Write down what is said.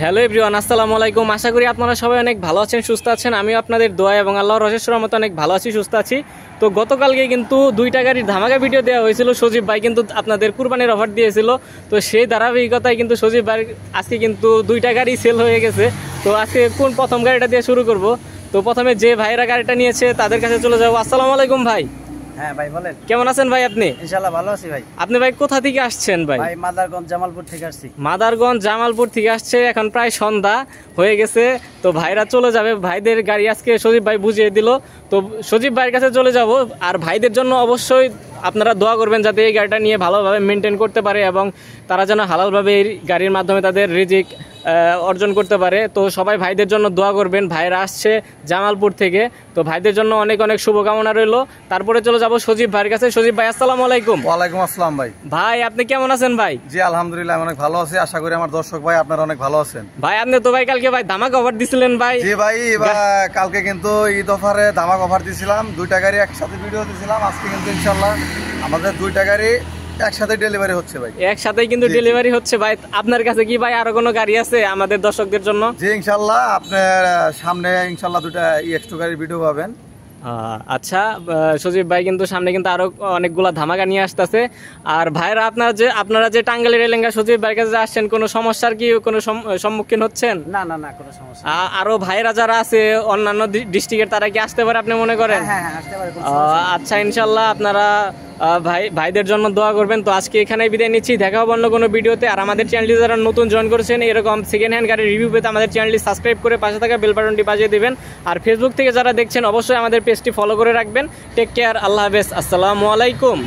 Hello everyone, আসসালামু আলাইকুম। আশা করি আপনারা সবাই অনেক ভালো আছেন, সুস্থ আছেন। আমি আপনাদের দোয়া এবং আল্লাহর অশেষ রহমতে অনেক ভালো আছি, সুস্থ আছি। তো গতকালকে কিন্তু 2টা গাড়ির ধামাকা ভিডিও দেওয়া হয়েছিল। সজীব ভাই কিন্তু আপনাদের কুরবানির অফার দিয়েছিল। তো সেই ধারাবাহিকতায় কিন্তু সজীব ভাই আজকে কিন্তু 2টা গাড়ি সেল হয়ে গেছে। তো আজকে প্রথম গাড়িটা দিয়ে শুরু করব। তো প্রথমে যে ভাইরা গাড়িটা নিয়েছে তাদের কাছে চলে যাবো। আসসালামু আলাইকুম ভাই। হ্যাঁ ভাই বলেন, কেমন আছেন ভাই? আপনি? ইনশাআল্লাহ ভালো আছি ভাই। আপনি ভাই কোথা থেকে আসছেন ভাই? ভাই মাদারগঞ্জ জামালপুর থেকে আসছি। মাদারগঞ্জ জামালপুর থেকে আসছে। এখন প্রায় সন্ধ্যা হয়ে গেছে। তো ভাইরা চলে যাবে। ভাইদের গাড়ি আজকে সজীব ভাই বুঝিয়ে দিল। তো সজীব ভাইয়ের কাছে চলে যাব। আর ভাইদের জন্য অবশ্যই আপনারা দোয়া করবেন যাতে এই গাড়িটা নিয়ে ভালোভাবে মেনটেন করতে পারে এবং তারা যেন হালালভাবে এই গাড়ির মাধ্যমে তাদের রিজিক অর্জন করতে পারে। তো সবাই ভাইদের জন্য দোয়া করবেন। ভাইরা আসছে জামালপুর থেকে। তো ভাইদের জন্য অনেক অনেক শুভকামনা রইল। তারপরে চলে যাব সজীব ভাইয়ের কাছে। সজীব ভাই আসসালামু আলাইকুম। ওয়ালাইকুম আসসালাম ভাই। ভাই আপনি কেমন আছেন ভাই? জি আলহামদুলিল্লাহ অনেক ভালো আছি। আশা করি আমার দর্শক ভাই আপনারা অনেক ভালো আছেন। ভাই আপনি তো ভাই কালকে ভাই ধামাকা অফার দিছিলেন ভাই। জি ভাই, কালকে কিন্তু ঈদ অফারে ধামাক অফার দিয়েছিলাম। 2টা গাড়ি একসাথে ভিডিও দিয়েছিলাম। আজকে কিন্তু ইনশাআল্লাহ আমাদের 2টা গাড়ি একসাথে ডেলিভারি হচ্ছে ভাই। একসাথেই কিন্তু ডেলিভারি হচ্ছে ভাই। আপনার কাছে কি ভাই আরো কোনো গাড়ি আছে আমাদের দর্শকদের জন্য? জি ইনশাআল্লাহ আপনার সামনে ইনশাআল্লাহ 2টা EX2 গাড়ির ভিডিও পাবেন। আচ্ছা, সজীব ভাই কিন্তু সামনে কিন্তু আরো অনেকগুলা ধামাকা নিয়ে আসতেছে। আর ভাইরা আপনারা যে টাঙ্গাইলের এলেঙ্গা সজীব ভাইয়ের কাছে আসছেন, কোনো সমস্যার কি কোনো সম্মুখীন হচ্ছেন? না না না, কোনো সমস্যা। আরো ভাইরা যারা আছে অন্যান্য ডিস্ট্রিক্টের, তারা কি আসতে পারে আপনি মনে করেন? হ্যাঁ হ্যাঁ আসতে পারে। আচ্ছা, ইনশাল্লাহ আপনারা ভাইদের জন্য দোয়া করবেন। তো আজকে এখানেই বিদায় নিচ্ছি। দেখা হবে অন্য কোনো ভিডিওতে। আর আমাদের চ্যানেলটি যারা নতুন জয়েন করেছেন, এরকম সেকেন্ড হ্যান্ড গাড়ির রিভিউ পেতে আমাদের চ্যানেলটি সাবস্ক্রাইব করে পাশে থাকা বেল বাটনটি বাজিয়ে দিবেন। আর ফেসবুক থেকে যারা দেখছেন অবশ্যই আমাদের পেজটি ফলো করে রাখবেন। টেক কেয়ার, আল্লাহ হাফেজ, আসসালামু আলাইকুম।